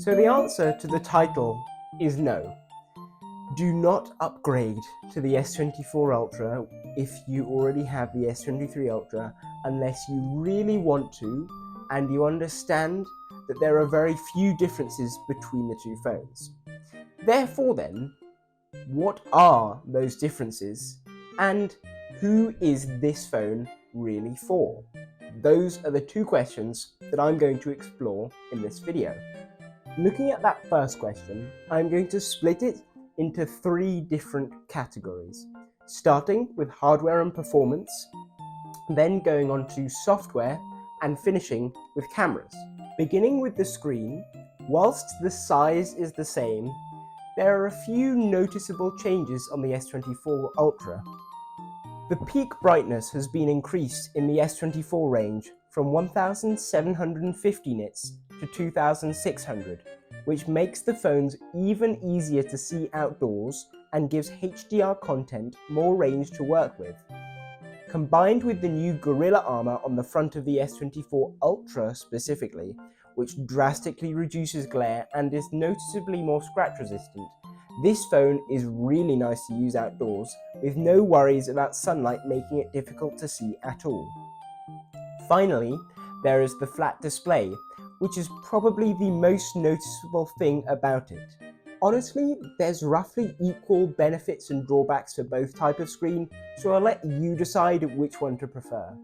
So the answer to the title is no. Do not upgrade to the S24 Ultra if you already have the S23 Ultra unless you really want to and you understand that there are very few differences between the two phones. Therefore then, what are those differences and who is this phone really for? Those are the two questions that I'm going to explore in this video. Looking at that first question, I'm going to split it into three different categories, starting with hardware and performance, then going on to software, and finishing with cameras. Beginning with the screen, whilst the size is the same, there are a few noticeable changes on the S24 Ultra. The peak brightness has been increased in the S24 range from 1750 nits to 2600, which makes the phones even easier to see outdoors and gives HDR content more range to work with. Combined with the new Gorilla Armor on the front of the S24 Ultra specifically, which drastically reduces glare and is noticeably more scratch resistant, this phone is really nice to use outdoors with no worries about sunlight making it difficult to see at all. Finally, there is the flat display, which is probably the most noticeable thing about it. Honestly, there's roughly equal benefits and drawbacks for both types of screen, so I'll let you decide which one to prefer.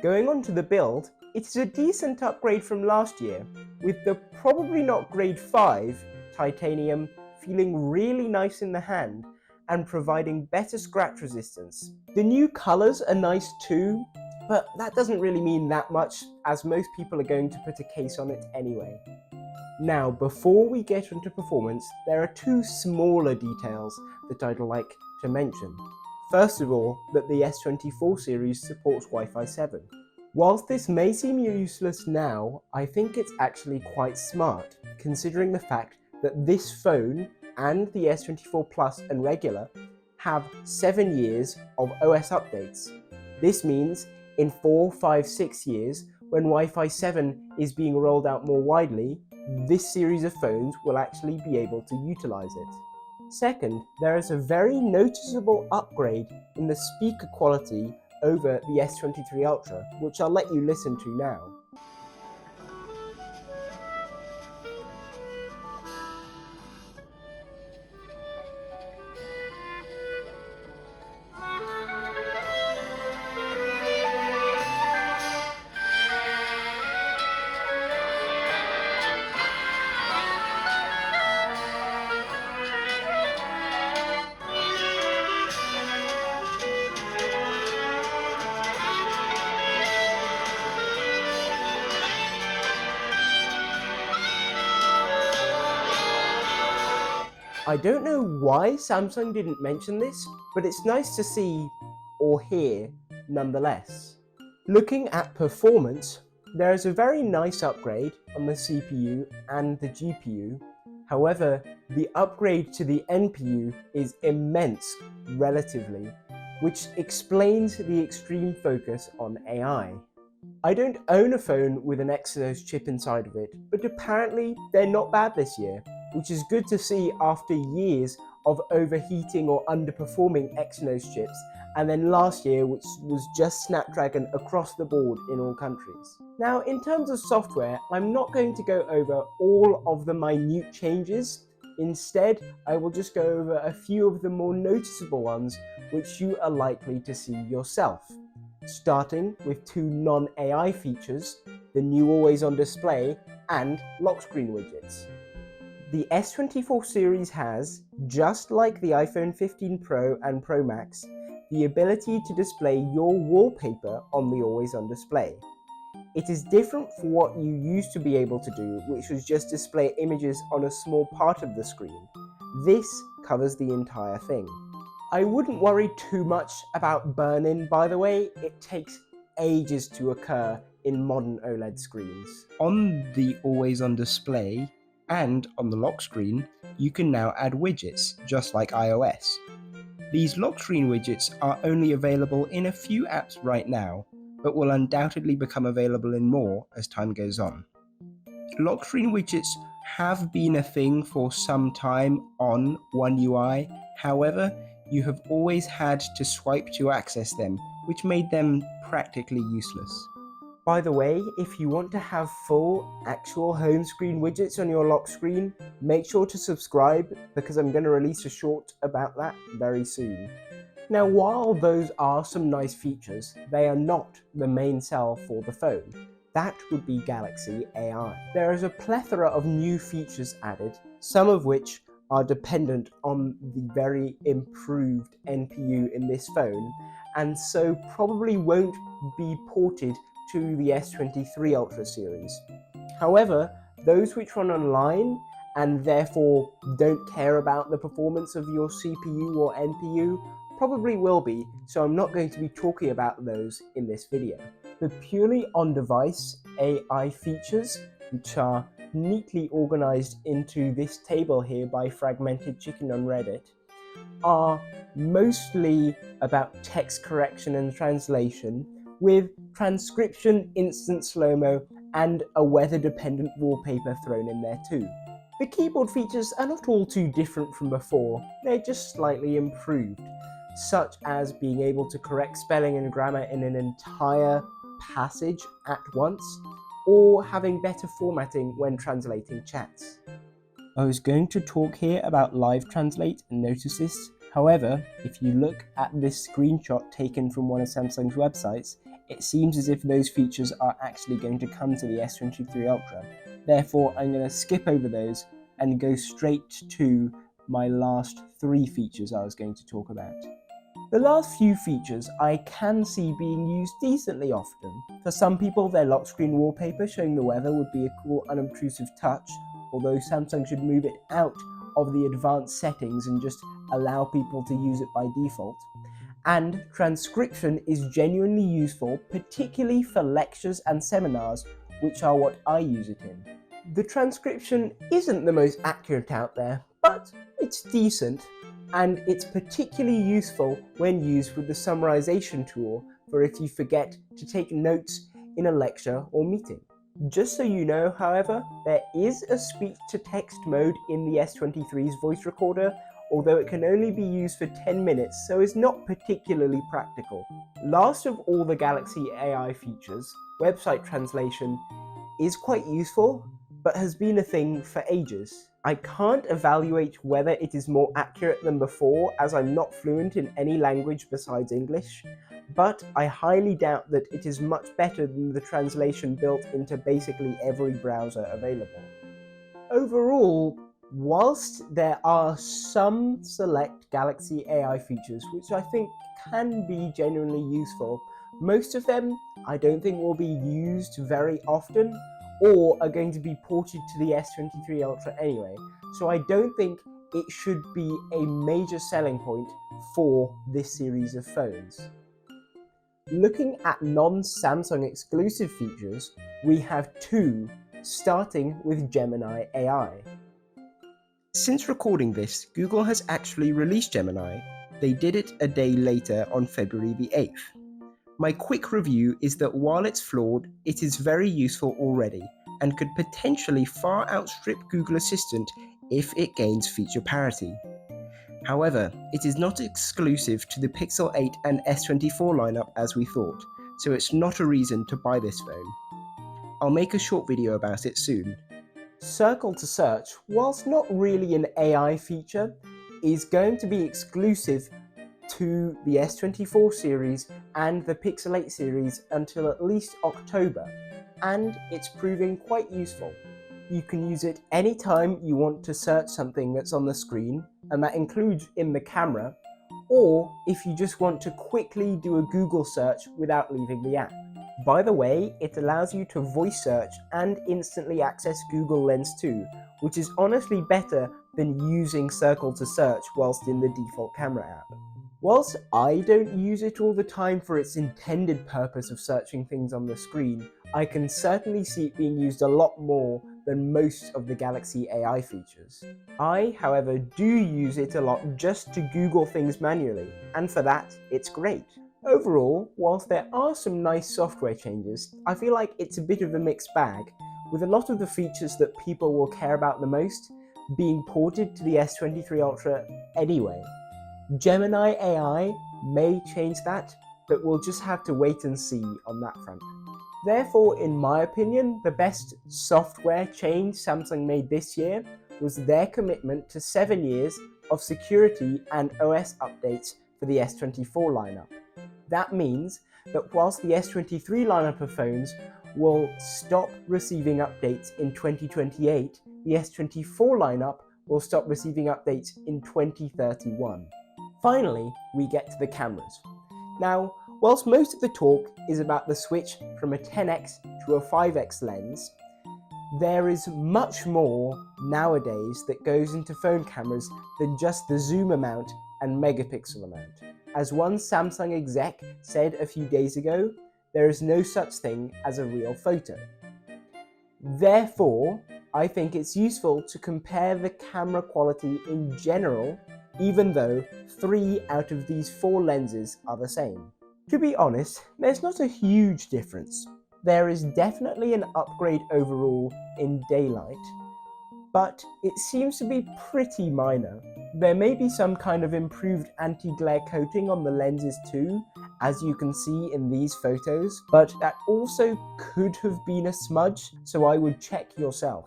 Going on to the build, it is a decent upgrade from last year, with the probably not grade 5 titanium feeling really nice in the hand and providing better scratch resistance. The new colours are nice too, but that doesn't really mean that much, as most people are going to put a case on it anyway. Now, before we get into performance, there are two smaller details that I'd like to mention. First of all, that the S24 series supports Wi-Fi 7. Whilst this may seem useless now, I think it's actually quite smart, considering the fact that this phone and the S24 Plus and regular have 7 years of OS updates. This means in 4, 5, 6 years, when Wi-Fi 7 is being rolled out more widely, this series of phones will actually be able to utilize it. Second, there is a very noticeable upgrade in the speaker quality over the S23 Ultra, which I'll let you listen to now. I don't know why Samsung didn't mention this, but it's nice to see or hear nonetheless. Looking at performance, there is a very nice upgrade on the CPU and the GPU. However, the upgrade to the NPU is immense relatively, which explains the extreme focus on AI. I don't own a phone with an Exynos chip inside of it, but apparently they're not bad this year, which is good to see after years of overheating or underperforming Exynos chips, and then last year which was just Snapdragon across the board in all countries. Now, in terms of software, I'm not going to go over all of the minute changes. Instead, I will just go over a few of the more noticeable ones which you are likely to see yourself. Starting with two non-AI features, the new Always On Display and lock screen widgets. The S24 series has, just like the iPhone 15 Pro and Pro Max, the ability to display your wallpaper on the Always On Display. It is different from what you used to be able to do, which was just display images on a small part of the screen. This covers the entire thing. I wouldn't worry too much about burn-in, by the way. It takes ages to occur in modern OLED screens. On the Always On Display and on the lock screen, you can now add widgets, just like iOS. These lock screen widgets are only available in a few apps right now, but will undoubtedly become available in more as time goes on. Lock screen widgets have been a thing for some time on One UI. However, you have always had to swipe to access them, which made them practically useless. By the way, if you want to have full, actual home screen widgets on your lock screen, make sure to subscribe because I'm going to release a short about that very soon. Now, while those are some nice features, they are not the main sell for the phone. That would be Galaxy AI. There is a plethora of new features added, some of which are dependent on the very improved NPU in this phone, and so probably won't be ported to the S23 Ultra series. However, those which run online and therefore don't care about the performance of your CPU or NPU probably will be, so I'm not going to be talking about those in this video. The purely on-device AI features, which are neatly organized into this table here by Fragmented Chicken on Reddit, are mostly about text correction and translation, with transcription, instant slow-mo, and a weather-dependent wallpaper thrown in there too. The keyboard features are not all too different from before, they're just slightly improved, such as being able to correct spelling and grammar in an entire passage at once, or having better formatting when translating chats. I was going to talk here about Live Translate and notice this. However, if you look at this screenshot taken from one of Samsung's websites, it seems as if those features are actually going to come to the S23 Ultra. Therefore, I'm going to skip over those and go straight to my last 3 features I was going to talk about. The last few features I can see being used decently often. For some people, their lock screen wallpaper showing the weather would be a cool, unobtrusive touch, although Samsung should move it out of the advanced settings and just allow people to use it by default. And transcription is genuinely useful, particularly for lectures and seminars, which are what I use it in. The transcription isn't the most accurate out there, but it's decent, and it's particularly useful when used with the summarization tool for if you forget to take notes in a lecture or meeting. Just so you know, however, there is a speech-to-text mode in the S23's voice recorder, although it can only be used for 10 minutes, so is not particularly practical. Last of all the Galaxy AI features, website translation is quite useful, but has been a thing for ages. I can't evaluate whether it is more accurate than before, as I'm not fluent in any language besides English, but I highly doubt that it is much better than the translation built into basically every browser available. Overall, whilst there are some select Galaxy AI features which I think can be genuinely useful, most of them I don't think will be used very often or are going to be ported to the S23 Ultra anyway, so I don't think it should be a major selling point for this series of phones. Looking at non-Samsung exclusive features, we have 2, starting with Gemini AI. Since recording this, Google has actually released Gemini. They did it a day later on February the 8th. My quick review is that while it's flawed, it is very useful already, and could potentially far outstrip Google Assistant if it gains feature parity. However, it is not exclusive to the Pixel 8 and S24 lineup as we thought, so it's not a reason to buy this phone. I'll make a short video about it soon. Circle to Search, whilst not really an AI feature, is going to be exclusive to the S24 series and the Pixel 8 series until at least October, and it's proving quite useful. You can use it anytime you want to search something that's on the screen, and that includes in the camera, or if you just want to quickly do a Google search without leaving the app. By the way, it allows you to voice search and instantly access Google Lens too, which is honestly better than using Circle to Search whilst in the default camera app. Whilst I don't use it all the time for its intended purpose of searching things on the screen, I can certainly see it being used a lot more than most of the Galaxy AI features. I, however, do use it a lot just to Google things manually, and for that, it's great. Overall, whilst there are some nice software changes, I feel like it's a bit of a mixed bag, with a lot of the features that people will care about the most being ported to the S23 Ultra anyway. Gemini AI may change that, but we'll just have to wait and see on that front. Therefore, in my opinion, the best software change Samsung made this year was their commitment to 7 years of security and OS updates for the S24 lineup. That means that whilst the S23 lineup of phones will stop receiving updates in 2028, the S24 lineup will stop receiving updates in 2031. Finally, we get to the cameras. Now, whilst most of the talk is about the switch from a 10x to a 5x lens, there is much more nowadays that goes into phone cameras than just the zoom amount and megapixel amount. As one Samsung exec said a few days ago, there is no such thing as a real photo. Therefore, I think it's useful to compare the camera quality in general, even though 3 out of these 4 lenses are the same. To be honest, there's not a huge difference. There is definitely an upgrade overall in daylight, but it seems to be pretty minor. There may be some kind of improved anti-glare coating on the lenses too, as you can see in these photos, but that also could have been a smudge, so I would check yourself.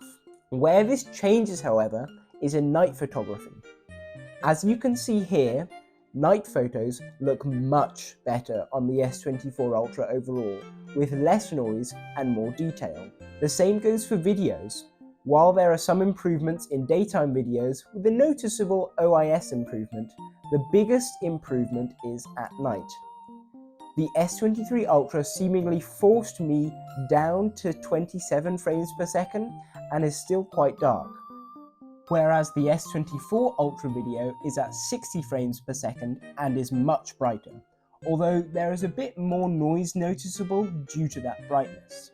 Where this changes, however, is in night photography. As you can see here, night photos look much better on the S24 Ultra overall, with less noise and more detail. The same goes for videos. While there are some improvements in daytime videos with a noticeable OIS improvement, the biggest improvement is at night. The S23 Ultra seemingly forced me down to 27 frames per second and is still quite dark, whereas the S24 Ultra video is at 60 frames per second and is much brighter, although there is a bit more noise noticeable due to that brightness.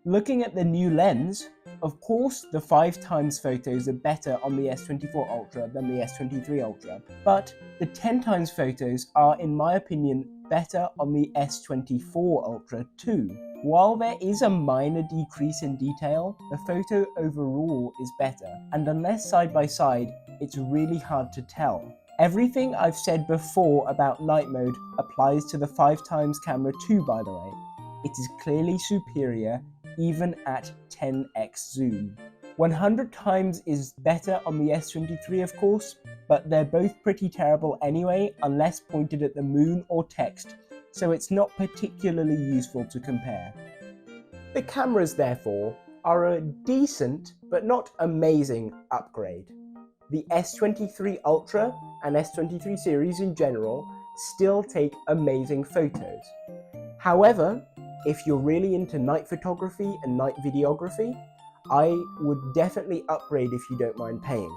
Looking at the new lens, of course the 5x photos are better on the S24 Ultra than the S23 Ultra, but the 10x photos are, in my opinion, better on the S24 Ultra too. While there is a minor decrease in detail, the photo overall is better, and unless side by side, it's really hard to tell. Everything I've said before about night mode applies to the 5x camera too, by the way. It is clearly superior even at 10x zoom. 100x is better on the S23 of course, but they're both pretty terrible anyway unless pointed at the moon or text, so it's not particularly useful to compare. The cameras therefore are a decent but not amazing upgrade. The S23 Ultra and S23 series in general still take amazing photos. However, if you're really into night photography and night videography, I would definitely upgrade if you don't mind paying.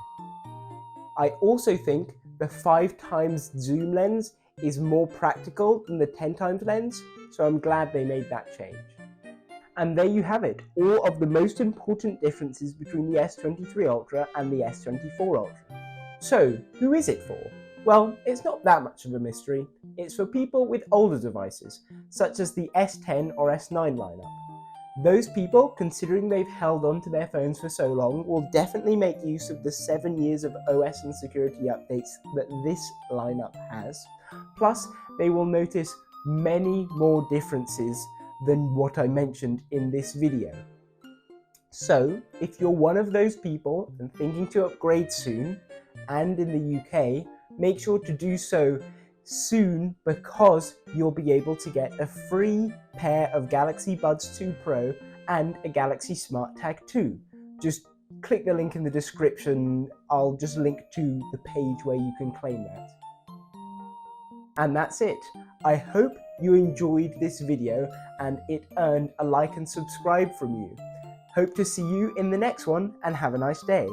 I also think the 5x zoom lens is more practical than the 10x lens, so I'm glad they made that change. And there you have it, all of the most important differences between the S23 Ultra and the S24 Ultra. So, who is it for? Well, it's not that much of a mystery. It's for people with older devices, such as the S10 or S9 lineup. Those people, considering they've held on to their phones for so long, will definitely make use of the 7 years of OS and security updates that this lineup has. Plus, they will notice many more differences than what I mentioned in this video. So, if you're one of those people and thinking to upgrade soon, and in the UK, make sure to do so soon because you'll be able to get a free pair of Galaxy Buds 2 Pro and a Galaxy Smart Tag 2. Just click the link in the description, I'll just link to the page where you can claim that. And that's it. I hope you enjoyed this video and it earned a like and subscribe from you. Hope to see you in the next one and have a nice day.